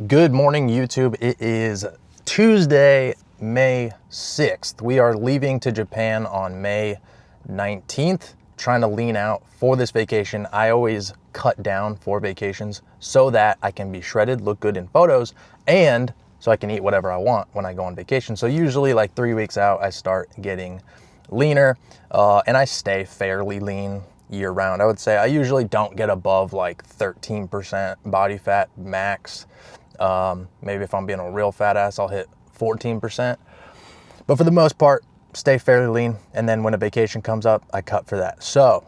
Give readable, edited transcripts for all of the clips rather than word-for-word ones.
Good morning, YouTube. It is Tuesday, May 6th. We are leaving to Japan on May 19th, trying to lean out for this vacation. I always cut down for vacations so that I can be shredded, look good in photos, and so I can eat whatever I want when I go on vacation. So usually like 3 weeks out, I start getting leaner, and I stay fairly lean year round. I would say I usually don't get above like 13% body fat max. Maybe if I'm being a real fat ass, I'll hit 14%. But for the most part, stay fairly lean. And then when a vacation comes up, I cut for that. So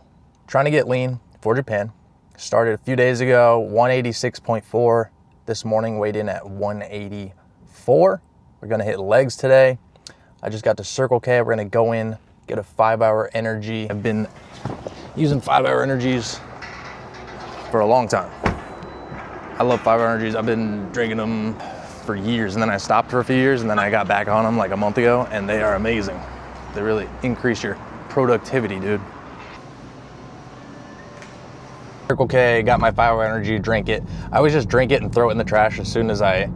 trying to get lean for Japan. Started a few days ago, 186.4. This morning, weighed in at 184. We're going to hit legs today. I just got to Circle K. We're going to go in, get a 5-hour energy. I've been using 5-hour energies for a long time. I love 5-hour energies. I've been drinking them for years, and then I stopped for a few years, and then I got back on them like a month ago, and they are amazing. They really increase your productivity, dude. Circle K, got my 5-hour energy, drink it. I always just drink it and throw it in the trash as soon as I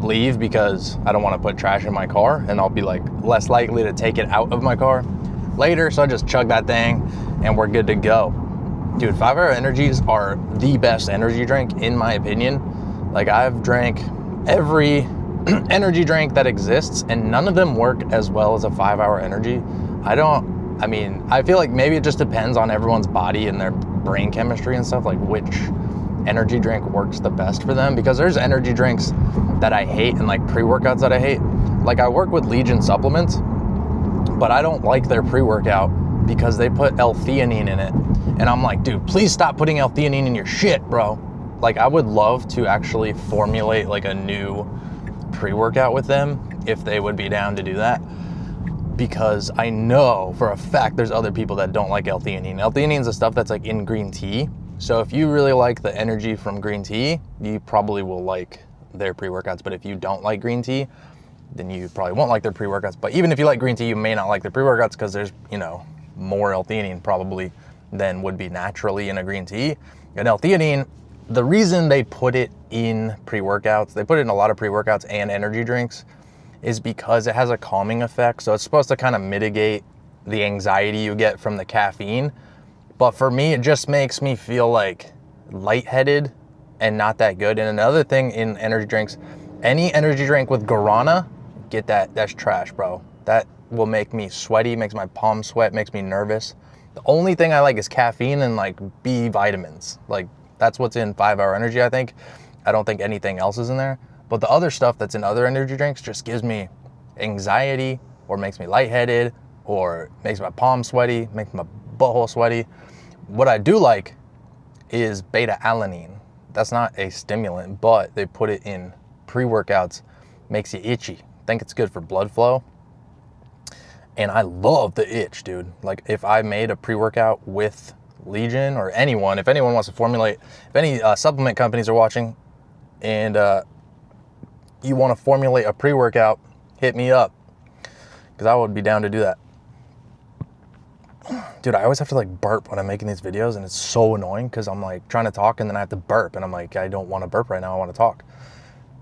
leave because I don't want to put trash in my car, and I'll be like less likely to take it out of my car later. So I just chug that thing and we're good to go. Dude, 5-hour energies are the best energy drink in my opinion. Like, I've drank every energy drink that exists and none of them work as well as a 5-hour energy. I feel like maybe it just depends on everyone's body and their brain chemistry and stuff, like which energy drink works the best for them, because there's energy drinks that I hate and like pre-workouts that I hate. Like, I work with Legion supplements, but I don't like their pre-workout because they put L-theanine in it. And I'm like, dude, please stop putting L-theanine in your shit, bro. Like, I would love to actually formulate like a new pre-workout with them if they would be down to do that, because I know for a fact there's other people that don't like L-theanine. L-theanine is the stuff that's like in green tea. So if you really like the energy from green tea, you probably will like their pre-workouts. But if you don't like green tea, then you probably won't like their pre-workouts. But even if you like green tea, you may not like their pre-workouts because there's, more L-theanine probably than would be naturally in a green tea. And L-theanine, the reason they put it in pre-workouts, they put it in a lot of pre-workouts and energy drinks, is because it has a calming effect. So it's supposed to kind of mitigate the anxiety you get from the caffeine. But for me, it just makes me feel like lightheaded and not that good. And another thing in energy drinks, any energy drink with guarana, get that, that's trash, bro. That will make me sweaty, makes my palms sweat, makes me nervous. The only thing I like is caffeine and like B vitamins. Like, that's what's in 5-hour energy, I think. I don't think anything else is in there. But the other stuff that's in other energy drinks just gives me anxiety, or makes me lightheaded, or makes my palms sweaty, makes my butthole sweaty. What I do like is beta-alanine. That's not a stimulant, but they put it in pre-workouts, makes you itchy. I think it's good for blood flow. And I love the itch, dude. Like, if I made a pre-workout with Legion or anyone, if anyone wants to formulate, if any supplement companies are watching and you want to formulate a pre-workout, hit me up, because I would be down to do that. Dude, I always have to like burp when I'm making these videos, and it's so annoying because I'm like trying to talk and then I have to burp, and I'm like, I don't want to burp right now, I want to talk.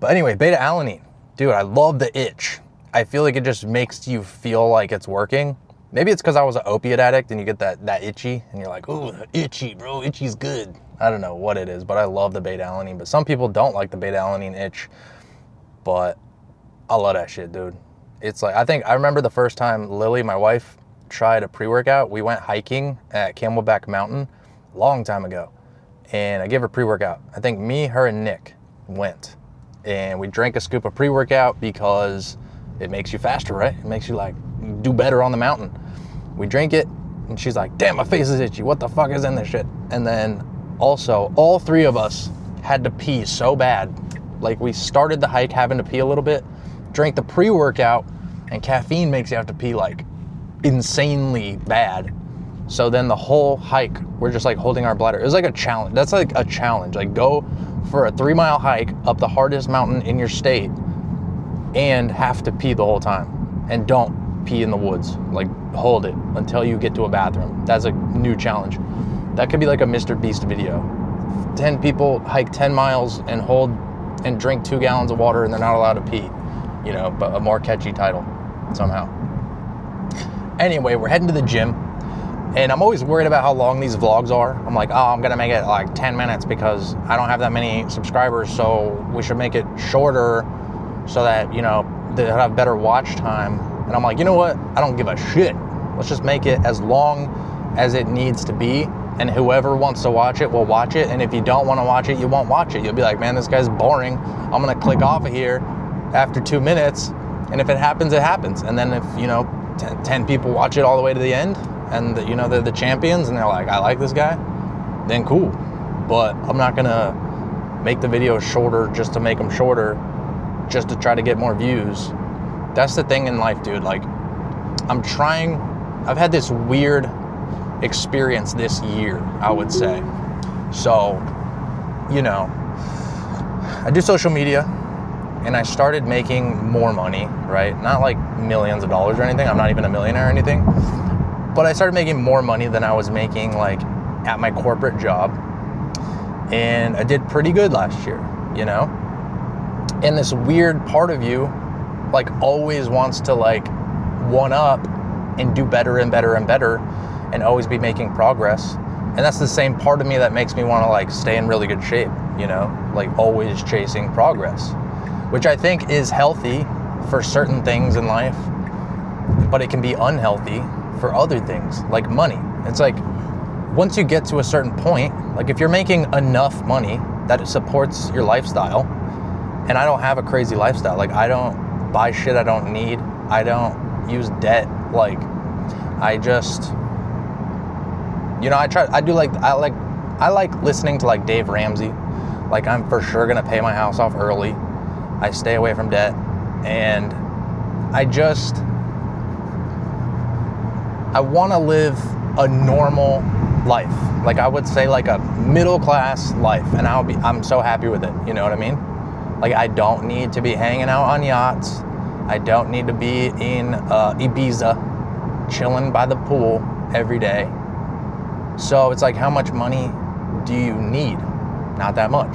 But anyway, beta-alanine. Dude, I love the itch. I feel like it just makes you feel like it's working. Maybe it's because I was an opiate addict and you get that itchy and you're like, ooh, itchy, bro, itchy's good. I don't know what it is, but I love the beta-alanine. But some people don't like the beta-alanine itch, but I love that shit, dude. It's like, I remember the first time Lily, my wife, tried a pre-workout. We went hiking at Camelback Mountain a long time ago, and I gave her pre-workout. I think me, her, and Nick went, and we drank a scoop of pre-workout because it makes you faster, right? It makes you like do better on the mountain. We drink it, and she's like, damn, my face is itchy. What the fuck is in this shit? And then also, all three of us had to pee so bad. Like, we started the hike having to pee a little bit, drank the pre-workout, and caffeine makes you have to pee like insanely bad. So then the whole hike, we're just like holding our bladder. It was like a challenge. That's like a challenge. Like, go for a 3-mile hike up the hardest mountain in your state and have to pee the whole time, and don't pee in the woods. Like, hold it until you get to a bathroom. That's a new challenge. That could be like a Mr. Beast video. 10 people hike 10 miles and hold and drink 2 gallons of water and they're not allowed to pee, but a more catchy title somehow. Anyway, we're heading to the gym, and I'm always worried about how long these vlogs are. I'm like, I'm gonna make it like 10 minutes because I don't have that many subscribers, so we should make it shorter so that, they have better watch time. And I'm like, you know what? I don't give a shit. Let's just make it as long as it needs to be, and whoever wants to watch it will watch it, and if you don't want to watch it, you won't watch it. You'll be like, man, this guy's boring. I'm gonna click off of here after 2 minutes, and if it happens, it happens. And then if, 10 people watch it all the way to the end, and they're the champions, and they're like, I like this guy, then cool. But I'm not gonna make the videos shorter just to make them shorter, just to try to get more views. That's the thing in life, dude. Like, I've had this weird experience this year, I would say. So, I do social media, and I started making more money, right? Not like millions of dollars or anything. I'm not even a millionaire or anything. But I started making more money than I was making like at my corporate job. And I did pretty good last year, And this weird part of you like always wants to like one up and do better and better and better and always be making progress. And that's the same part of me that makes me want to like stay in really good shape, like always chasing progress, which I think is healthy for certain things in life, but it can be unhealthy for other things like money. It's like once you get to a certain point, like if you're making enough money that it supports your lifestyle, and I don't have a crazy lifestyle, like I don't buy shit I don't need, I don't use debt, like I just, I like listening to like Dave Ramsey. Like I'm for sure gonna pay my house off early. I stay away from debt, and I want to live a normal life. Like I would say like a middle class life, and I'm so happy with it. You know what I mean? Like I don't need to be hanging out on yachts. I don't need to be in Ibiza, chilling by the pool every day. So it's like, how much money do you need? Not that much.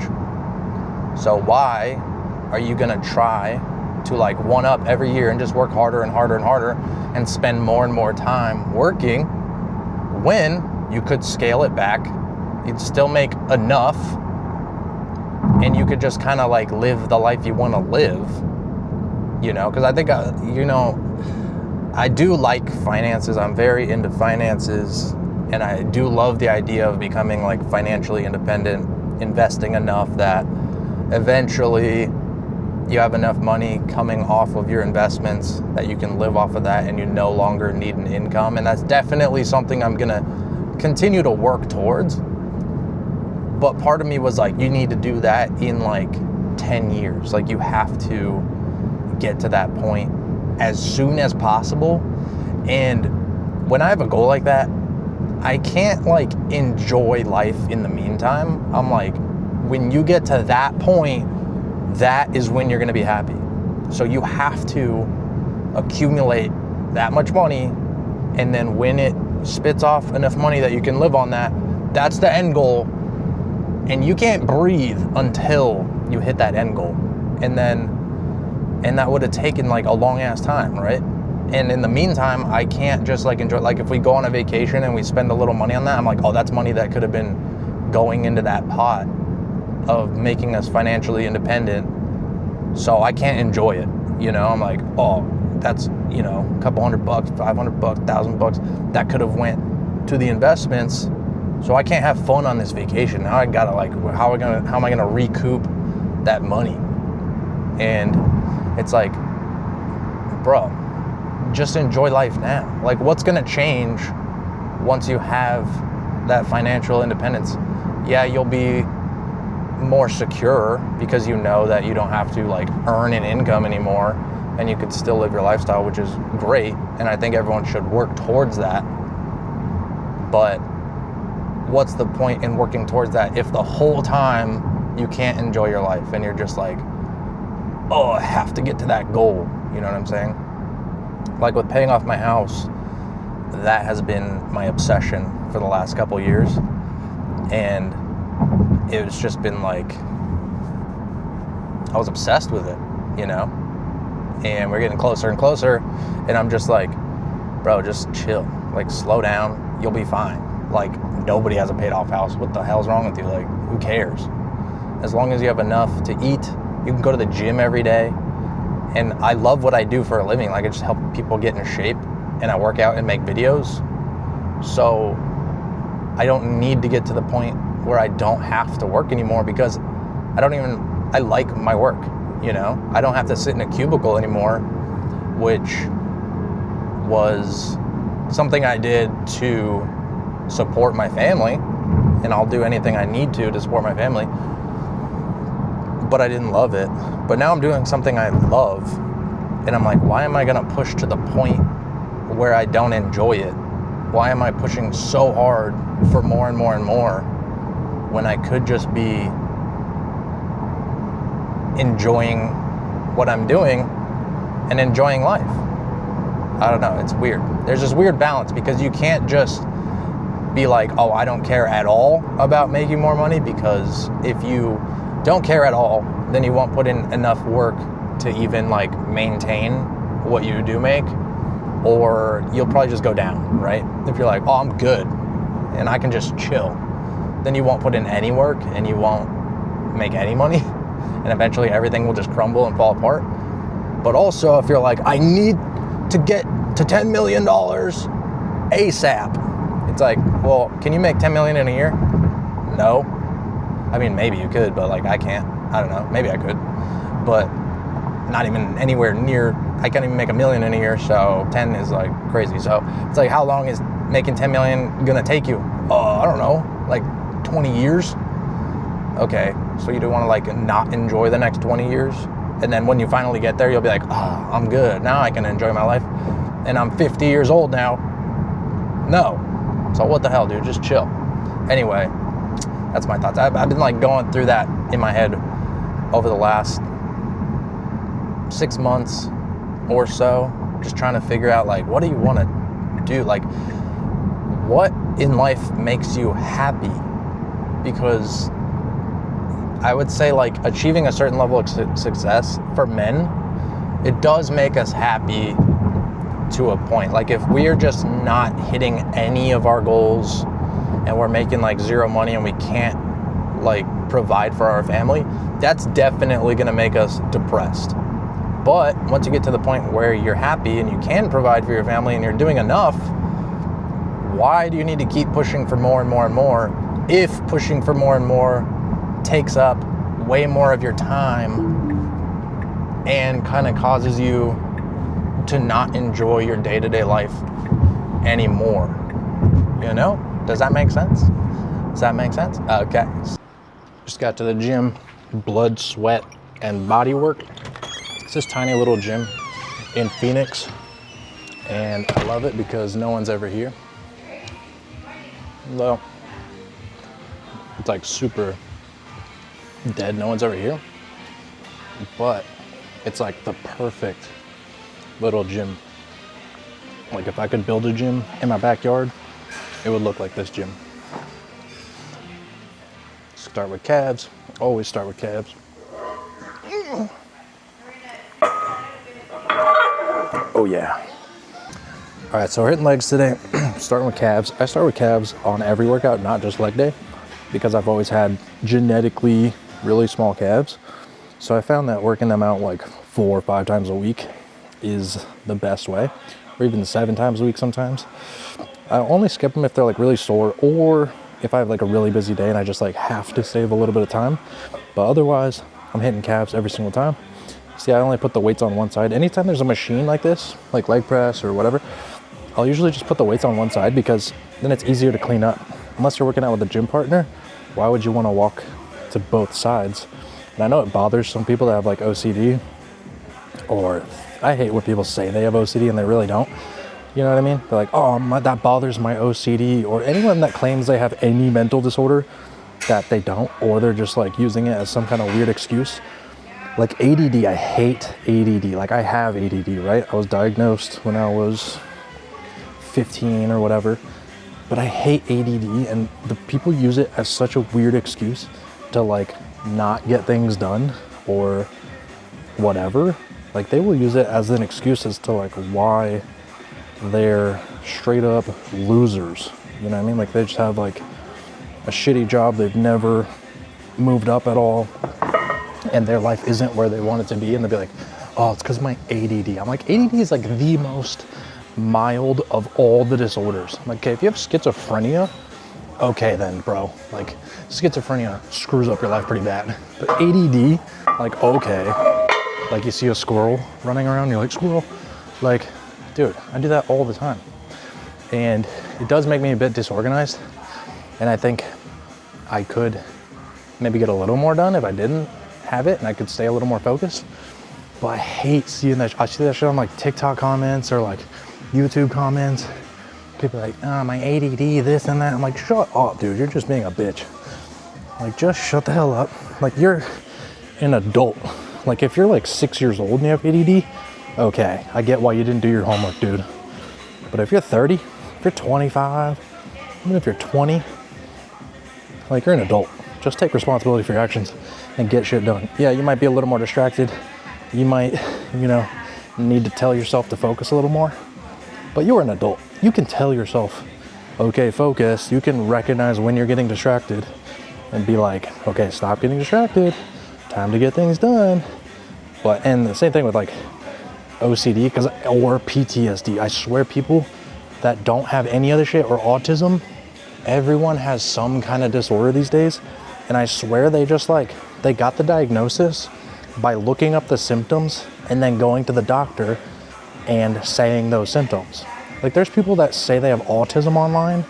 So why are you gonna try to like one up every year and just work harder and harder and harder and spend more and more time working when you could scale it back, you'd still make enough, and you could just kind of like live the life you want to live, because I think, I do like finances. I'm very into finances, and I do love the idea of becoming like financially independent, investing enough that eventually you have enough money coming off of your investments that you can live off of that and you no longer need an income. And that's definitely something I'm gonna continue to work towards. But part of me was like, you need to do that in like 10 years. Like you have to get to that point as soon as possible. And when I have a goal like that, I can't like enjoy life in the meantime. I'm like, when you get to that point, that is when you're gonna be happy. So you have to accumulate that much money, and then when it spits off enough money that you can live on that, that's the end goal. And you can't breathe until you hit that end goal. And that would have taken like a long ass time, right? And in the meantime, I can't just like enjoy, like if we go on a vacation and we spend a little money on that, I'm like, oh, that's money that could have been going into that pot of making us financially independent. So I can't enjoy it. I'm like, oh, that's, a couple $100, $500, $1,000 that could have went to the investments. So I can't have fun on this vacation. Now I gotta like, how am I gonna recoup that money? And it's like, bro, just enjoy life now. Like what's gonna change once you have that financial independence? Yeah, you'll be more secure because you know that you don't have to like earn an income anymore, and you could still live your lifestyle, which is great. And I think everyone should work towards that. But what's the point in working towards that if the whole time you can't enjoy your life and you're just like, oh, I have to get to that goal? You know what I'm saying? Like with paying off my house, that has been my obsession for the last couple years. And it's just been like, I was obsessed with it, you know? And we're getting closer and closer, and I'm just like, bro, just chill. Like, slow down, you'll be fine. Like, nobody has a paid off house. What the hell's wrong with you? Like, who cares? As long as you have enough to eat, you can go to the gym every day. And I love what I do for a living. Like, I just help people get in shape, and I work out and make videos. So I don't need to get to the point where I don't have to work anymore, because I like my work, you know? I don't have to sit in a cubicle anymore, which was something I did to support my family, and I'll do anything I need to support my family, but I didn't love it. But now I'm doing something I love, and I'm like, why am I gonna push to the point where I don't enjoy it? Why am I pushing so hard for more and more and more when I could just be enjoying what I'm doing and enjoying life? I don't know, it's weird. There's this weird balance, because you can't just be like, oh, I don't care at all about making more money, because if you don't care at all, then you won't put in enough work to even like maintain what you do make, or you'll probably just go down, right? If you're like, oh, I'm good and I can just chill, then you won't put in any work and you won't make any money, and eventually everything will just crumble and fall apart. But also, if you're like, I need to get to $10 million ASAP, it's like, well, can you make 10 million in a year? No. I mean, maybe you could, but like, I can't. I don't know, maybe I could, but not even anywhere near. I can't even make $1 million in a year, so 10 is like crazy. So it's like, how long is making 10 million gonna take you? I don't know, like 20 years? Okay, so you do wanna like not enjoy the next 20 years? And then when you finally get there, you'll be like, oh, I'm good, now I can enjoy my life, and I'm 50 years old now. No. So what the hell, dude, just chill. Anyway, that's my thoughts. I've been like going through that in my head over the last 6 months or so, just trying to figure out like, what do you want to do? Like, what in life makes you happy? Because I would say like achieving a certain level of success for men, it does make us happy to a point. Like, if we are just not hitting any of our goals and we're making like zero money and we can't like provide for our family, that's definitely going to make us depressed. But once you get to the point where you're happy and you can provide for your family and you're doing enough, why do you need to keep pushing for more and more and more, if pushing for more and more takes up way more of your time and kind of causes you to not enjoy your day-to-day life anymore? You know? Does that make sense? Does that make sense? Okay. Just got to the gym, blood, sweat, and body work. It's this tiny little gym in Phoenix, and I love it because no one's ever here. Well, it's like super dead, no one's ever here, but it's like the perfect little gym. Like, if I could build a gym in my backyard, it would look like this gym. Start with calves. Always start with calves. Oh yeah. All right, so we're hitting legs today. Starting with calves. I start with calves on every workout, not just leg day, because I've always had genetically really small calves. So I found that working them out like 4 or 5 times a week is the best way, or even 7 times a week sometimes. I only skip them if they're like really sore, or if I have like a really busy day and I just like have to save a little bit of time. But otherwise, I'm hitting calves every single time. See, I only put the weights on one side. Anytime there's a machine like this, like leg press or whatever, I'll usually just put the weights on one side, because then it's easier to clean up. Unless you're working out with a gym partner, why would you want to walk to both sides? And I know it bothers some people that have like OCD, or I hate when people say they have OCD and they really don't. You know what I mean? They're like, oh, that bothers my OCD, or anyone that claims they have any mental disorder that they don't, or they're just like using it as some kind of weird excuse. Like ADD, I hate ADD. Like, I have ADD, right? I was diagnosed when I was 15 or whatever, but I hate ADD, and the people use it as such a weird excuse to like not get things done, or whatever, like they will use it as an excuse as to like why they're straight up losers. You know what I mean? Like they just have like a shitty job, they've never moved up at all, and their life isn't where they want it to be, and they'll be like, oh, it's because of my ADD. I'm like, ADD is like the most mild of all the disorders. I'm like, okay, if you have schizophrenia, okay then, bro. Like, schizophrenia screws up your life pretty bad. But ADD, like, okay. Like, you see a squirrel running around, you're like, squirrel. Like, dude, I do that all the time. And it does make me a bit disorganized. And I think I could maybe get a little more done if I didn't have it and I could stay a little more focused. But I hate seeing that. I see that shit on like TikTok comments or like YouTube comments. People are like, oh, my ADD, this and that. I'm like, shut up, dude. You're just being a bitch. Like, just shut the hell up. Like, you're an adult. Like, if you're like 6 years old and you have ADD, okay, I get why you didn't do your homework, dude. But if you're 30, if you're 25, even if you're 20, like, you're an adult. Just take responsibility for your actions and get shit done. Yeah, you might be a little more distracted. You might, you know, need to tell yourself to focus a little more. But you're an adult. You can tell yourself, okay, focus. You can recognize when you're getting distracted and be like, okay, stop getting distracted. Time to get things done. But, and the same thing with like OCD or PTSD. I swear people that don't have any other shit or autism, everyone has some kind of disorder these days. And I swear they just like, they got the diagnosis by looking up the symptoms and then going to the doctor and saying those symptoms. Like there's people that say they have autism online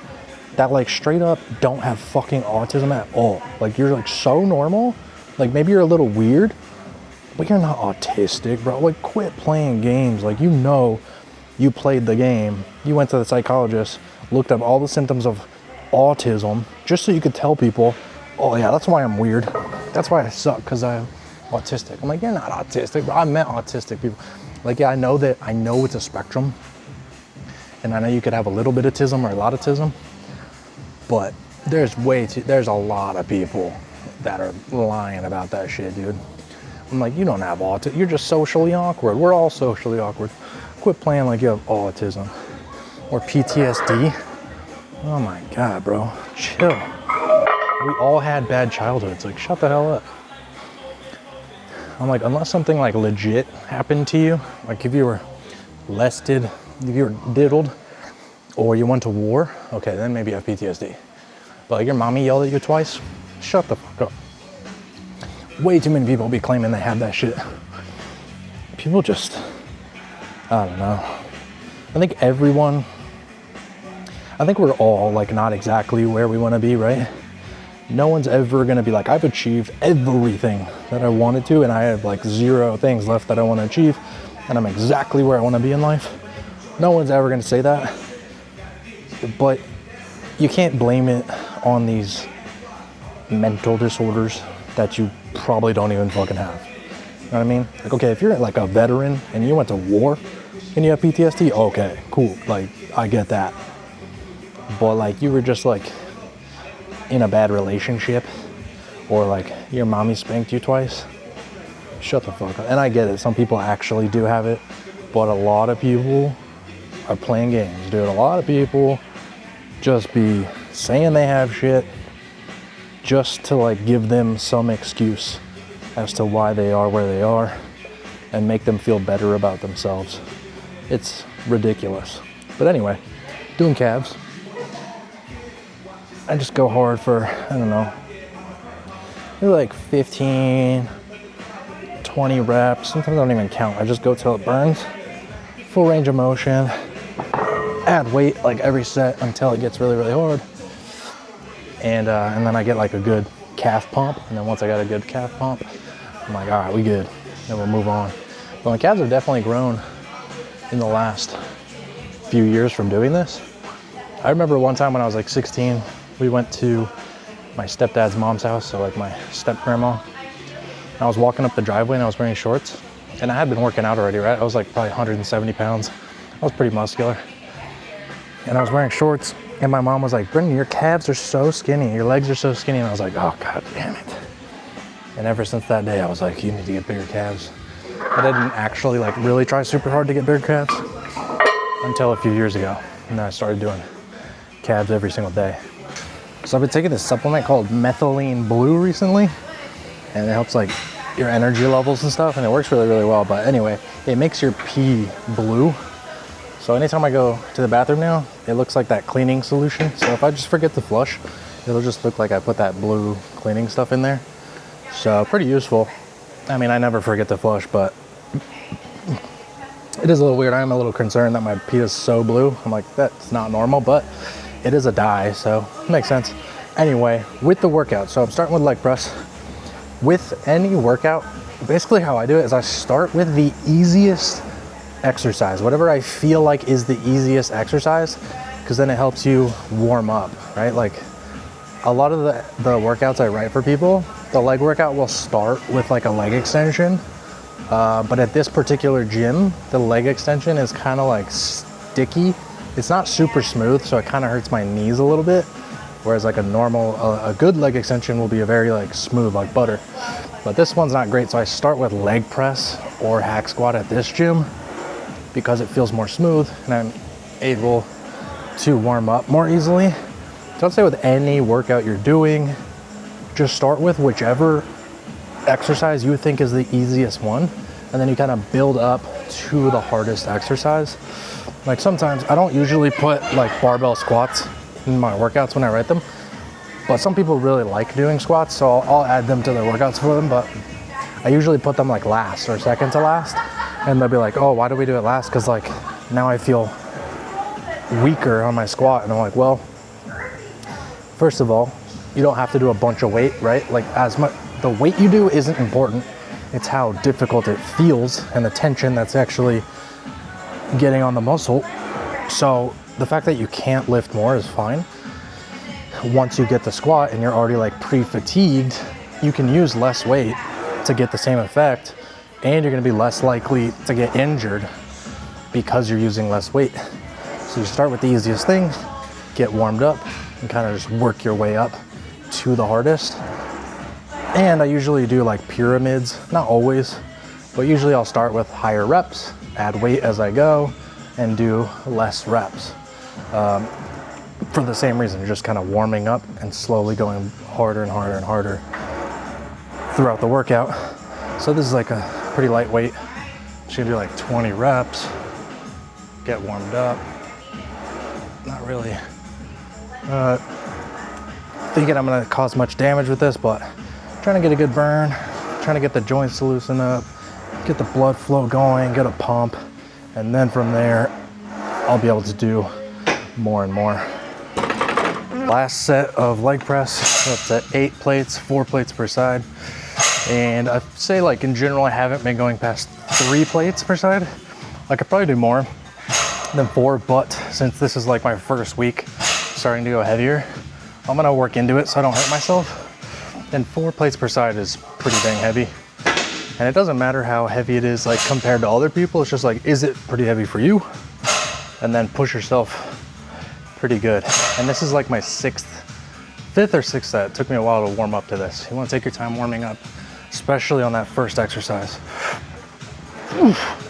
that like straight up don't have fucking autism at all. Like you're like so normal. Like maybe you're a little weird, but you're not autistic, bro. Like quit playing games. Like you know you played the game. You went to the psychologist, looked up all the symptoms of autism just so you could tell people, oh yeah, that's why I'm weird. That's why I suck, because I'm autistic. I'm like, you're not autistic, bro. I meant autistic people. Like, yeah, I know it's a spectrum. And I know you could have a little bit of autism or a lot of autism. But there's a lot of people that are lying about that shit, dude. I'm like, you don't have autism. You're just socially awkward. We're all socially awkward. Quit playing like you have autism or PTSD. Oh my God, bro. Chill. We all had bad childhoods. Like, shut the hell up. I'm like, unless something like legit happened to you, like if you were molested, if you were diddled, or you went to war, okay, then maybe you have PTSD. But like your mommy yelled at you twice, shut the fuck up. Way too many people be claiming they have that shit. People just, I don't know. I think we're all like not exactly where we want to be, right? No one's ever gonna be like, I've achieved everything that I wanted to, and I have like 0 things left that I want to achieve, and I'm exactly where I want to be in life. No one's ever gonna say that. But you can't blame it on these mental disorders that you probably don't even fucking have. You know what I mean? Like, okay, if you're like a veteran and you went to war and you have PTSD, okay, cool. Like, I get that. But like, you were just like in a bad relationship, or like your mommy spanked you twice, shut the fuck up. And I get it, some people actually do have it, but a lot of people are playing games, dude. A lot of people just be saying they have shit just to like give them some excuse as to why they are where they are and make them feel better about themselves. It's ridiculous. But anyway, doing calves. I just go hard for, I don't know, maybe like 15, 20 reps. Sometimes I don't even count. I just go till it burns. Full range of motion. Add weight like every set until it gets really, really hard. And then I get like a good calf pump. And then once I got a good calf pump, I'm like, all right, we good. Then we'll move on. But my calves have definitely grown in the last few years from doing this. I remember one time when I was like 16, we went to my stepdad's mom's house, so like my step-grandma. I was walking up the driveway and I was wearing shorts. And I had been working out already, right? I was like probably 170 pounds. I was pretty muscular. And I was wearing shorts, and my mom was like, Brendon, your calves are so skinny. Your legs are so skinny. And I was like, oh, God damn it. And ever since that day, I was like, you need to get bigger calves. But I didn't actually like really try super hard to get bigger calves until a few years ago. And then I started doing calves every single day. So I've been taking this supplement called Methylene Blue recently, and it helps like your energy levels and stuff, and it works really, really well. But anyway, it makes your pee blue. So anytime I go to the bathroom now, it looks like that cleaning solution. So if I just forget to flush, it'll just look like I put that blue cleaning stuff in there. So pretty useful. I mean, I never forget to flush, but it is a little weird. I'm a little concerned that my pee is so blue. I'm like, that's not normal, but it is a dye, so it makes sense. Anyway, with the workout, so I'm starting with leg press. With any workout, basically how I do it is I start with the easiest exercise, whatever I feel like is the easiest exercise, because then it helps you warm up, right? Like a lot of the workouts I write for people, the leg workout will start with like a leg extension. But at this particular gym, the leg extension is kind of like sticky. It's not super smooth, so it kind of hurts my knees a little bit. Whereas like a good leg extension will be a very like smooth, like butter. But this one's not great, so I start with leg press or hack squat at this gym because it feels more smooth and I'm able to warm up more easily. So I'd say with any workout you're doing, just start with whichever exercise you think is the easiest one, and then you kind of build up to the hardest exercise. Like sometimes I don't usually put like barbell squats in my workouts when I write them, but some people really like doing squats, so I'll add them to their workouts for them. But I usually put them like last or second to last, and they'll be like, oh, why do we do it last? Because like now I feel weaker on my squat. And I'm like, well, first of all, you don't have to do a bunch of weight, right? Like as much, the weight you do isn't important. It's how difficult it feels and the tension that's actually getting on the muscle. So the fact that you can't lift more is fine. Once you get the squat and you're already like pre-fatigued, you can use less weight to get the same effect, and you're gonna be less likely to get injured because you're using less weight. So you start with the easiest thing, get warmed up, and kind of just work your way up to the hardest. And I usually do like pyramids, not always, but usually I'll start with higher reps, add weight as I go, and do less reps. For the same reason, just kind of warming up and slowly going harder and harder and harder throughout the workout. So this is like a pretty lightweight. Just gonna do like 20 reps, get warmed up. Not really thinking I'm gonna cause much damage with this, but trying to get a good burn, trying to get the joints to loosen up, get the blood flow going, get a pump, and then from there, I'll be able to do more and more. Last set of leg press, up to 8 plates, 4 plates per side. And I'd say like in general, I haven't been going past 3 plates per side. I could probably do more than 4, but since this is like my first week starting to go heavier, I'm gonna work into it so I don't hurt myself. And 4 plates per side is pretty dang heavy. And it doesn't matter how heavy it is like compared to other people, it's just like, is it pretty heavy for you? And then push yourself pretty good. And this is like my 5th or 6th set. It took me a while to warm up to this. You wanna take your time warming up, especially on that first exercise. Oof.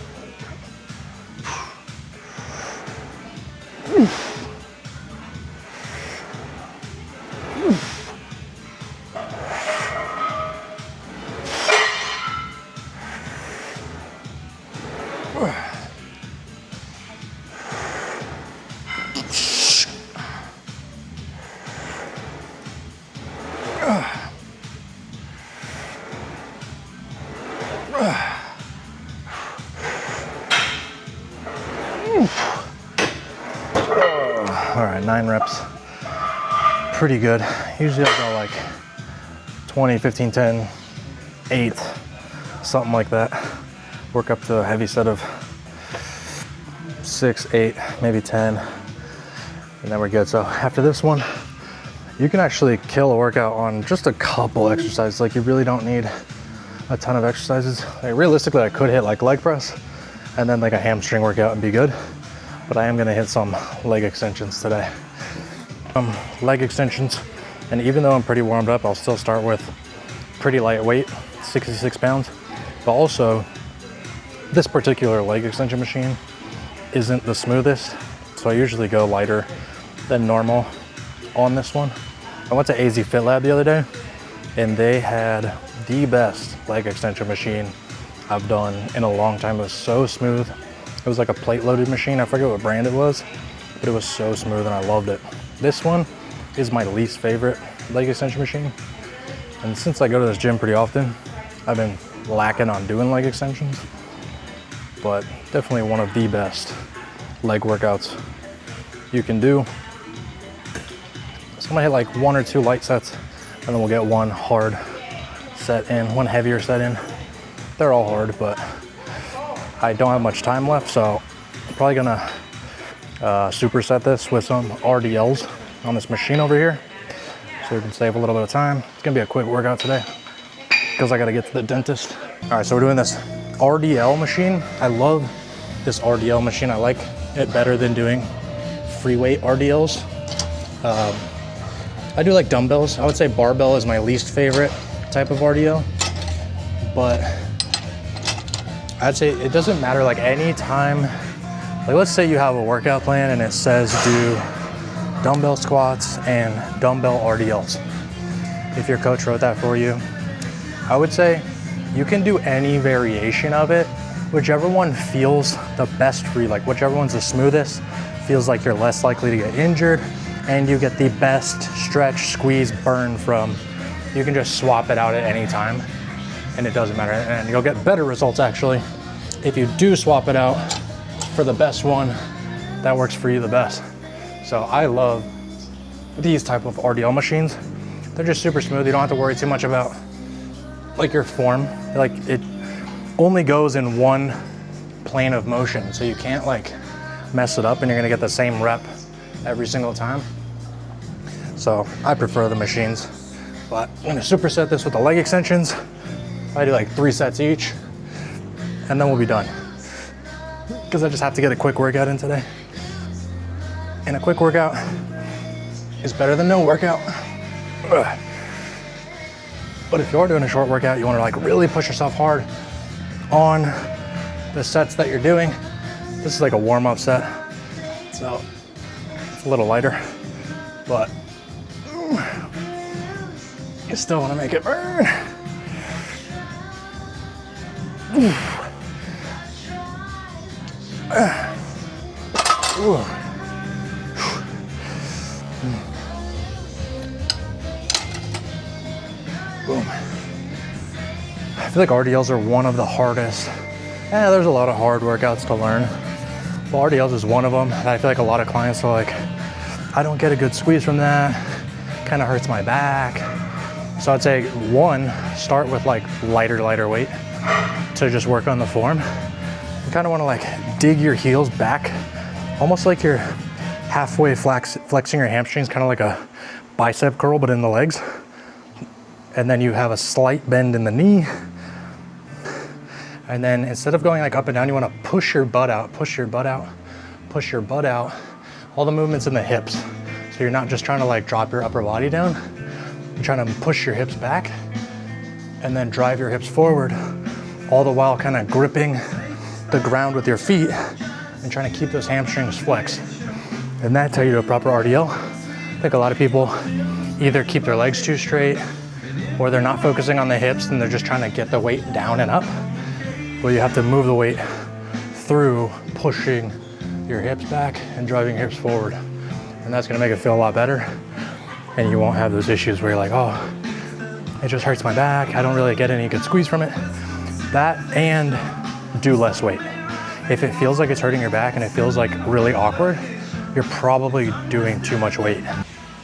All right, 9 reps. Pretty good. Usually I'll go like 20, 15, 10, 8, something like that. Work up to a heavy set of 6, 8, maybe 10, and then we're good. So after this one, you can actually kill a workout on just a couple exercises. Like you really don't need a ton of exercises. Like realistically, I could hit like leg press and then like a hamstring workout and be good. But I am gonna hit some leg extensions today. Leg extensions, and even though I'm pretty warmed up, I'll still start with pretty lightweight, 66 pounds. But also, this particular leg extension machine isn't the smoothest, so I usually go lighter than normal on this one. I went to AZ Fit Lab the other day, and they had the best leg extension machine I've done in a long time. It was so smooth. It was like a plate loaded machine. I forget what brand it was, but it was so smooth and I loved it. This one is my least favorite leg extension machine. And since I go to this gym pretty often, I've been lacking on doing leg extensions, but definitely one of the best leg workouts you can do. So I'm gonna hit like 1 or 2 light sets, and then we'll get 1 hard set in, 1 heavier set in. They're all hard, but I don't have much time left, so I'm probably gonna superset this with some RDLs on this machine over here, so we can save a little bit of time. It's gonna be a quick workout today because I gotta get to the dentist. All right, so we're doing this RDL machine. I love this RDL machine. I like it better than doing free weight RDLs. I do like dumbbells. I would say barbell is my least favorite type of RDL, but I'd say it doesn't matter, like any time, like let's say you have a workout plan and it says do dumbbell squats and dumbbell RDLs. If your coach wrote that for you, I would say you can do any variation of it, whichever one feels the best for you, like whichever one's the smoothest, feels like you're less likely to get injured, and you get the best stretch, squeeze, burn from. You can just swap it out at any time, and it doesn't matter. And you'll get better results actually if you do swap it out for the best one that works for you the best. So I love these type of RDL machines. They're just super smooth. You don't have to worry too much about like your form. Like it only goes in one plane of motion, so you can't like mess it up and you're gonna get the same rep every single time. So I prefer the machines, but I'm gonna superset this with the leg extensions. I do like 3 sets each, and then we'll be done. Because I just have to get a quick workout in today. And a quick workout is better than no workout. Ugh. But if you're doing a short workout, you wanna like really push yourself hard on the sets that you're doing. This is like a warm-up set, so it's a little lighter, but you still wanna make it burn. Boom. I feel like RDLs are one of the hardest. There's a lot of hard workouts to learn, but RDLs is one of them. And I feel like a lot of clients are like, I don't get a good squeeze from that. Kind of hurts my back. So I'd say 1, start with like lighter weight to just work on the form. You kind of want to like dig your heels back, almost like you're halfway flexing your hamstrings, kind of like a bicep curl, but in the legs. And then you have a slight bend in the knee. And then instead of going like up and down, you want to push your butt out, push your butt out, push your butt out. All the movements in the hips. So you're not just trying to like drop your upper body down. You're trying to push your hips back and then drive your hips forward, all the while kind of gripping the ground with your feet and trying to keep those hamstrings flexed. And that's how you do a proper RDL. I think a lot of people either keep their legs too straight or they're not focusing on the hips and they're just trying to get the weight down and up. But you have to move the weight through pushing your hips back and driving your hips forward. And that's gonna make it feel a lot better. And you won't have those issues where you're like, oh, it just hurts my back. I don't really get any good squeeze from it. That, and do less weight. If it feels like it's hurting your back and it feels like really awkward, you're probably doing too much weight.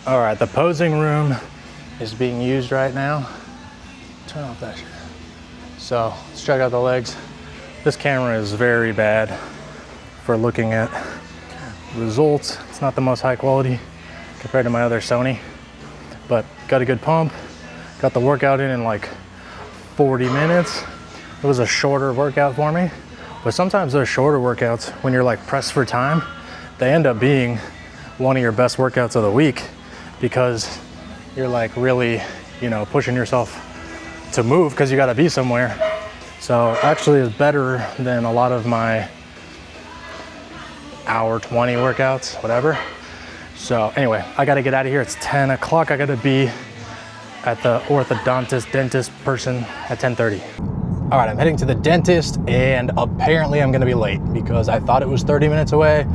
All right, the posing room is being used right now. Turn off that shit. So let's check out the legs. This camera is very bad for looking at results. It's not the most high quality compared to my other Sony, but got a good pump. Got the workout in like 40 minutes. It was a shorter workout for me, but sometimes those shorter workouts, when you're like pressed for time, they end up being one of your best workouts of the week because you're like really, you know, pushing yourself to move because you got to be somewhere. So actually it's better than a lot of my hour 20 workouts, whatever. So anyway, I got to get out of here. It's 10 o'clock. I got to be at the orthodontist, dentist person at 10:30. All right, I'm heading to the dentist, and apparently I'm gonna be late because I thought it was 30 minutes away,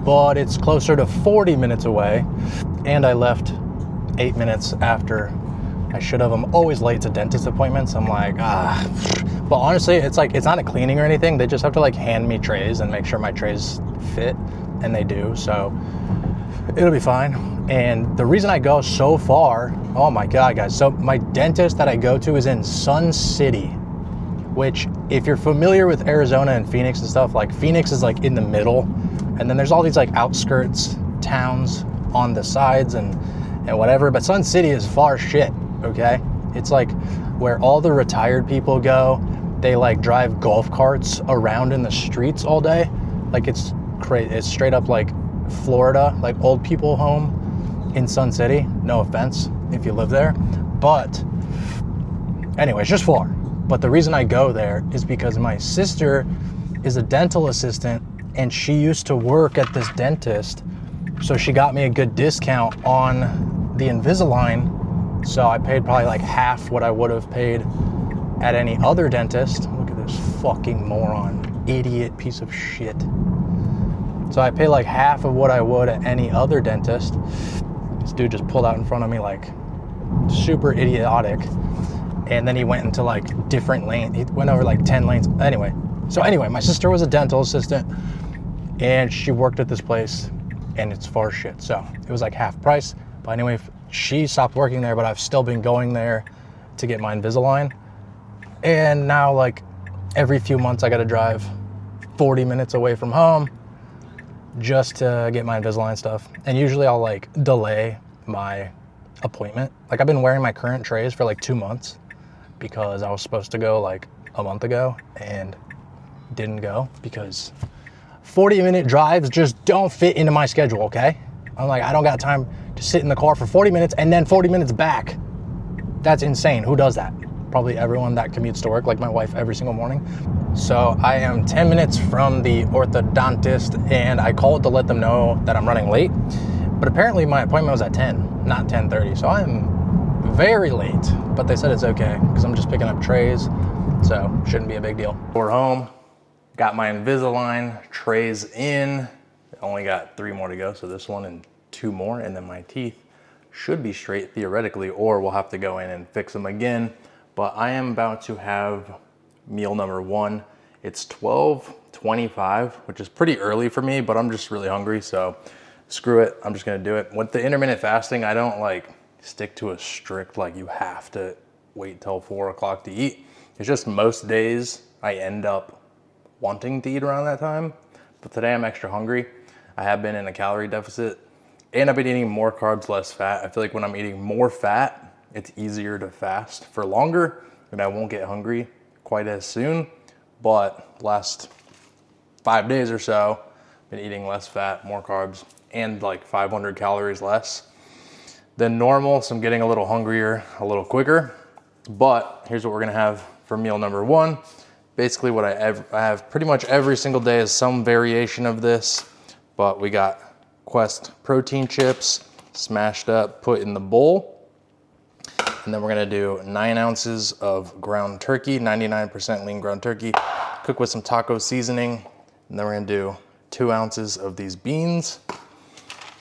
but it's closer to 40 minutes away, and I left 8 minutes after I should have. I'm always late to dentist appointments. I'm like, but honestly, it's like, it's not a cleaning or anything. They just have to like hand me trays and make sure my trays fit, and they do, so it'll be fine. And the reason I go so far, oh my God, guys. So my dentist that I go to is in Sun City, which if you're familiar with Arizona and Phoenix and stuff, like Phoenix is like in the middle, and then there's all these like outskirts towns on the sides and whatever, but Sun City is far shit, okay? It's like where all the retired people go. They like drive golf carts around in the streets all day. Like it's crazy. It's straight up like Florida, like old people home in Sun City. No offense if you live there, but anyway, it's just far. But the reason I go there is because my sister is a dental assistant, and she used to work at this dentist, so she got me a good discount on the Invisalign. So I paid probably like half what I would have paid at any other dentist. Look at this fucking moron, idiot piece of shit. So I pay like half of what I would at any other dentist. This dude just pulled out in front of me like super idiotic. And then he went into like different lanes. He went over like 10 lanes. Anyway, my sister was a dental assistant, and she worked at this place, and it's far shit. So it was like half price. But anyway, she stopped working there, but I've still been going there to get my Invisalign. And now like every few months I got to drive 40 minutes away from home just to get my Invisalign stuff. And usually I'll like delay my appointment. Like I've been wearing my current trays for like 2 months because I was supposed to go like a month ago and didn't go because 40-minute drives just don't fit into my schedule, okay? I'm like, I don't got time to sit in the car for 40 minutes and then 40 minutes back. That's insane. Who does that? Probably everyone that commutes to work, like my wife, every single morning. So I am 10 minutes from the orthodontist, and I called to let them know that I'm running late. But apparently my appointment was at 10, not 10:30. So I'm very late, but they said it's okay because I'm just picking up trays. So shouldn't be a big deal. We're home, got my Invisalign trays in. Only got 3 more to go. So this one and 2 more, and then my teeth should be straight theoretically, or we'll have to go in and fix them again. But I am about to have meal number 1. It's 12:25, which is pretty early for me, but I'm just really hungry, so screw it. I'm just gonna do it. With the intermittent fasting, I don't like stick to a strict, like you have to wait till 4 o'clock to eat. It's just most days I end up wanting to eat around that time, but today I'm extra hungry. I have been in a calorie deficit, and I've been eating more carbs, less fat. I feel like when I'm eating more fat, it's easier to fast for longer, and I won't get hungry quite as soon. But last 5 days or so, been eating less fat, more carbs, and like 500 calories less than normal. So I'm getting a little hungrier, a little quicker. But here's what we're gonna have for meal number 1. Basically what I have pretty much every single day is some variation of this, but we got Quest protein chips, smashed up, put in the bowl. And then we're gonna do 9 ounces of ground turkey, 99% lean ground turkey, cook with some taco seasoning. And then we're gonna do 2 ounces of these beans,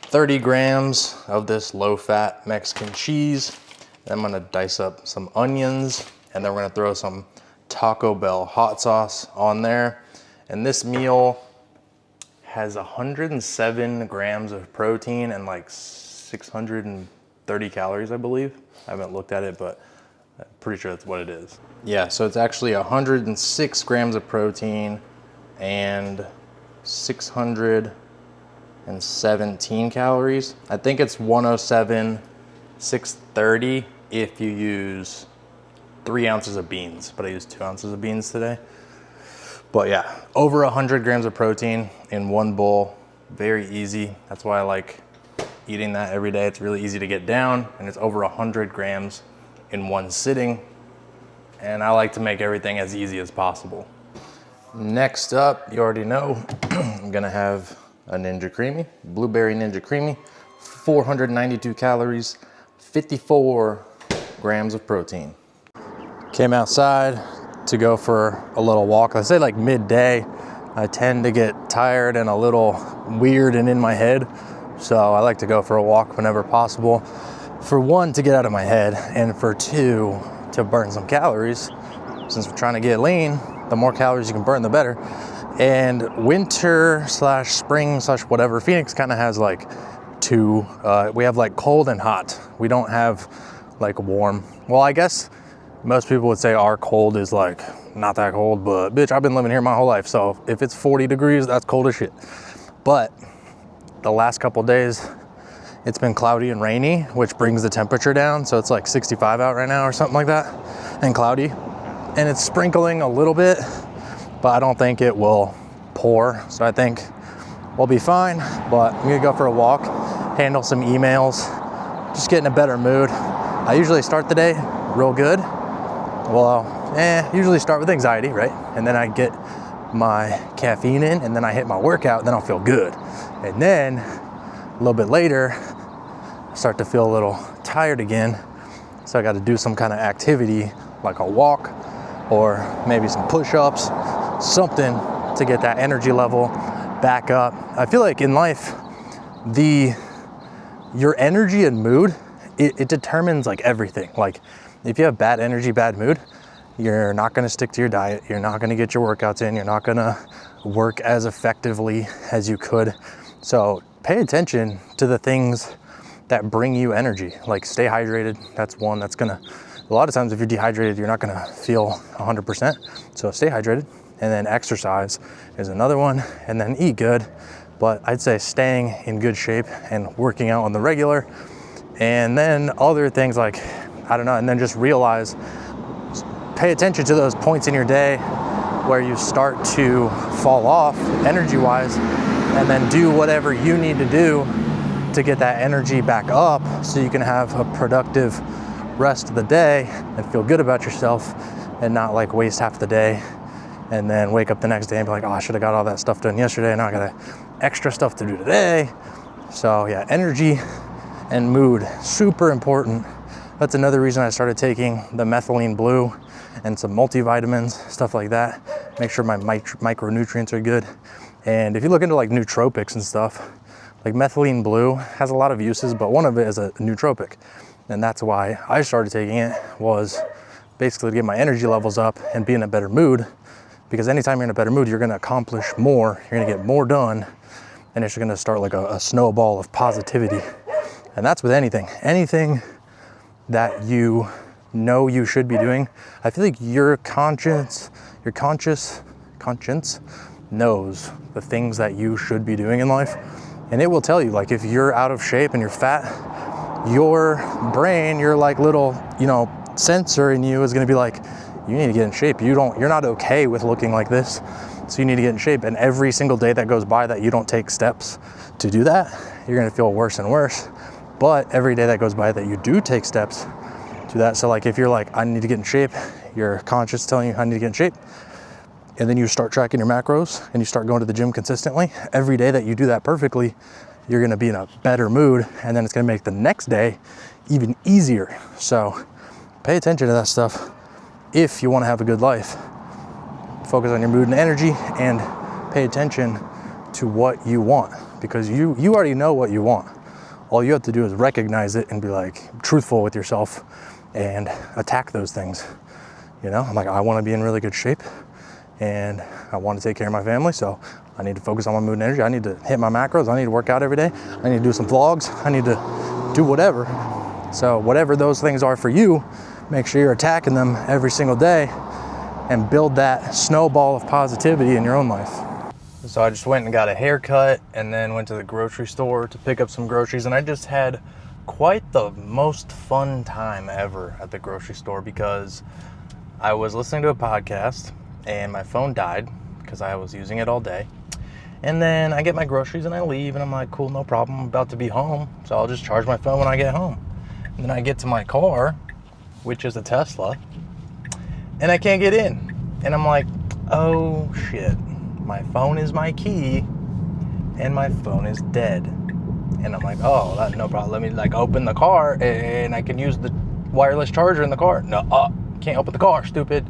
30 grams of this low-fat Mexican cheese. Then I'm gonna dice up some onions, and then we're gonna throw some Taco Bell hot sauce on there. And this meal has 107 grams of protein and like 630 calories, I believe. I haven't looked at it, but I'm pretty sure that's what it is. Yeah, so it's actually 106 grams of protein and 617 calories. I think it's 107, 630 if you use 3 ounces of beans, but I used 2 ounces of beans today. But yeah, over 100 grams of protein in one bowl, very easy. That's why I like eating that every day. It's really easy to get down, and it's over 100 grams in one sitting. and I like to make everything as easy as possible. Next up, you already know, I'm gonna have a Ninja Creamy, Blueberry Ninja Creamy, 492 calories, 54 grams of protein. Came outside to go for a little walk. I say like midday. I tend to get tired and a little weird and in my head. So I like to go for a walk whenever possible. For one, to get out of my head, and for two, to burn some calories. Since we're trying to get lean, the more calories you can burn, the better. And winter / spring / whatever, Phoenix kind of has like two, we have like cold and hot. We don't have like warm. Well, I guess most people would say our cold is like not that cold, but bitch, I've been living here my whole life. So if it's 40 degrees, that's cold as shit. But the last couple days, it's been cloudy and rainy, which brings the temperature down. So it's like 65 out right now or something like that, and cloudy. And it's sprinkling a little bit, but I don't think it will pour. So I think we'll be fine, but I'm gonna go for a walk, handle some emails, just get in a better mood. I usually start the day real good. Well, usually start with anxiety, right? And then I get my caffeine in, and then I hit my workout, then I'll feel good. And then a little bit later, I start to feel a little tired again. So I got to do some kind of activity like a walk or maybe some push-ups, something to get that energy level back up. I feel like in life, your energy and mood, it determines like everything. Like if you have bad energy, bad mood, you're not going to stick to your diet. You're not going to get your workouts in. You're not going to work as effectively as you could. So pay attention to the things that bring you energy. Like stay hydrated. That's one that's gonna, a lot of times if you're dehydrated, you're not gonna feel 100%. So stay hydrated. And then exercise is another one. And then eat good. But I'd say staying in good shape and working out on the regular. And then other things like, I don't know, and then just realize, pay attention to those points in your day where you start to fall off energy-wise, and then do whatever you need to do to get that energy back up so you can have a productive rest of the day and feel good about yourself and not like waste half the day and then wake up the next day and be like, oh, I should have got all that stuff done yesterday. Now I got extra stuff to do today. So yeah, energy and mood, super important. That's another reason I started taking the methylene blue and some multivitamins, stuff like that. Make sure my micronutrients are good. And if you look into like nootropics and stuff, like methylene blue has a lot of uses, but one of it is a nootropic. And that's why I started taking it, was basically to get my energy levels up and be in a better mood. Because anytime you're in a better mood, you're gonna accomplish more, you're gonna get more done, and it's gonna start like a snowball of positivity. And that's with anything that you know you should be doing. I feel like your conscience knows the things that you should be doing in life. And it will tell you, like if you're out of shape and you're fat, your brain, your like little, sensor in you is gonna be like, you need to get in shape. You're not okay with looking like this. So you need to get in shape. And every single day that goes by that you don't take steps to do that, you're gonna feel worse and worse. But every day that goes by that you do take steps to that. So like if you're like, I need to get in shape, your conscience telling you I need to get in shape, and then you start tracking your macros and you start going to the gym consistently, every day that you do that perfectly, you're gonna be in a better mood, and then it's gonna make the next day even easier. So pay attention to that stuff if you wanna have a good life. Focus on your mood and energy and pay attention to what you want, because you already know what you want. All you have to do is recognize it and be like truthful with yourself and attack those things. I'm like, I wanna be in really good shape and I want to take care of my family, so I need to focus on my mood and energy. I need to hit my macros. I need to work out every day. I need to do some vlogs. I need to do whatever. So whatever those things are for you, make sure you're attacking them every single day and build that snowball of positivity in your own life. So I just went and got a haircut and then went to the grocery store to pick up some groceries, and I just had quite the most fun time ever at the grocery store because I was listening to a podcast and my phone died because I was using it all day. And then I get my groceries and I leave, and I'm like, cool, no problem, I'm about to be home, so I'll just charge my phone when I get home. And then I get to my car, which is a Tesla, and I can't get in. And I'm like, oh shit, my phone is my key and my phone is dead. And I'm like, oh, no problem. Let me like open the car and I can use the wireless charger in the car. No, can't open the car, stupid.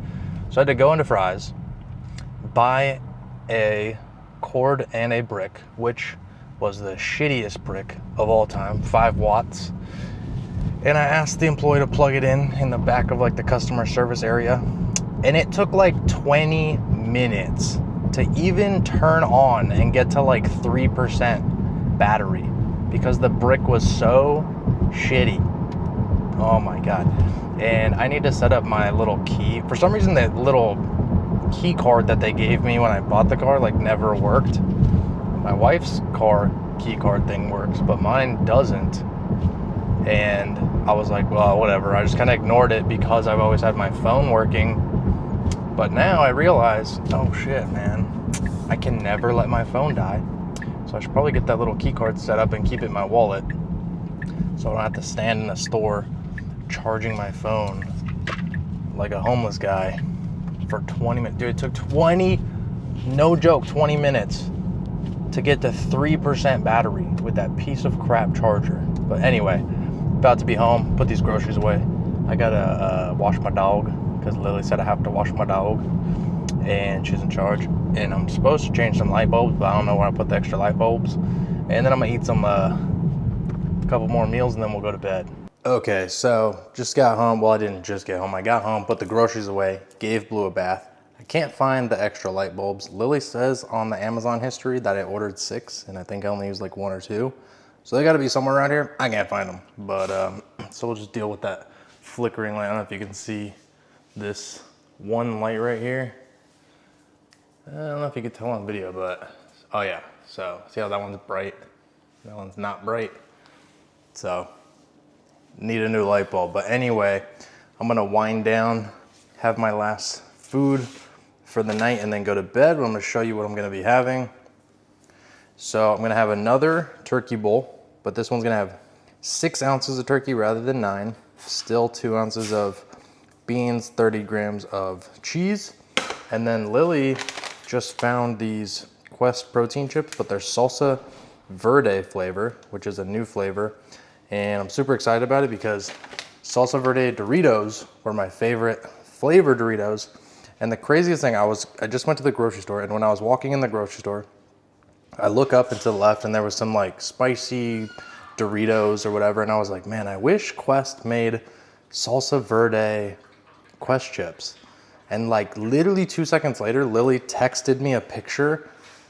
So I had to go into Fry's, buy a cord and a brick, which was the shittiest brick of all time, 5 watts. And I asked the employee to plug it in the back of like the customer service area. And it took like 20 minutes to even turn on and get to like 3% battery because the brick was so shitty. Oh my God. And I need to set up my little key. For some reason, that little key card that they gave me when I bought the car like never worked. My wife's car key card thing works, but mine doesn't. And I was like, well, whatever. I just kind of ignored it because I've always had my phone working. But now I realize, oh shit, man, I can never let my phone die. So I should probably get that little key card set up and keep it in my wallet so I don't have to stand in a store charging my phone like a homeless guy for 20 minutes. Dude, it took 20, no joke, 20 minutes to get to 3% battery with that piece of crap charger. But anyway, about to be home, put these groceries away. I gotta wash my dog because Lily said I have to wash my dog and she's in charge. And I'm supposed to change some light bulbs, but I don't know where I put the extra light bulbs. And then I'm gonna eat some couple more meals and then we'll go to bed. Okay, so just got home. Well, I didn't just get home. I got home, put the groceries away, gave Blue a bath. I can't find the extra light bulbs. Lily says on the Amazon history that I ordered 6 and I think I only used like 1 or 2. So they gotta be somewhere around here. I can't find them, but so we'll just deal with that flickering light. I don't know if you can see this one light right here. I don't know if you can tell on video, but oh yeah. So see how that one's bright? That one's not bright. So need a new light bulb. But anyway, I'm gonna wind down, have my last food for the night, and then go to bed. I'm gonna show you what I'm gonna be having. So I'm gonna have another turkey bowl, but this one's gonna have 6 ounces of turkey rather than 9. Still 2 ounces of beans, 30 grams of cheese. And then Lily just found these Quest protein chips, but they're salsa verde flavor, which is a new flavor. And I'm super excited about it because salsa verde Doritos were my favorite flavor Doritos. And the craziest thing, I just went to the grocery store, and when I was walking in the grocery store, I look up and to the left and there was some like spicy Doritos or whatever. And I was like, man, I wish Quest made salsa verde Quest chips. And like literally 2 seconds later, Lily texted me a picture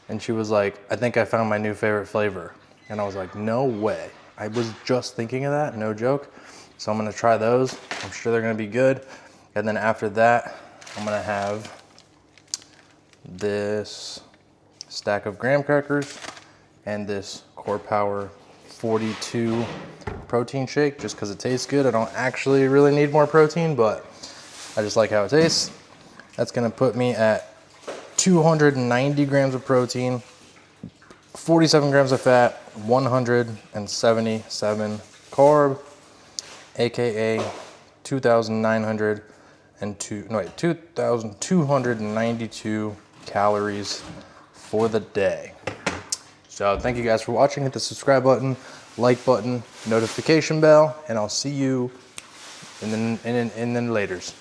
and she was like, I think I found my new favorite flavor. And I was like, no way. I was just thinking of that, no joke. So I'm gonna try those. I'm sure they're gonna be good. And then after that, I'm gonna have this stack of graham crackers and this Core Power 42 protein shake just because it tastes good. I don't actually really need more protein, but I just like how it tastes. That's gonna put me at 290 grams of protein, 47 grams of fat, 177 carb, AKA 2,292 calories for the day. So thank you guys for watching. Hit the subscribe button, like button, notification bell, and I'll see you in the laters.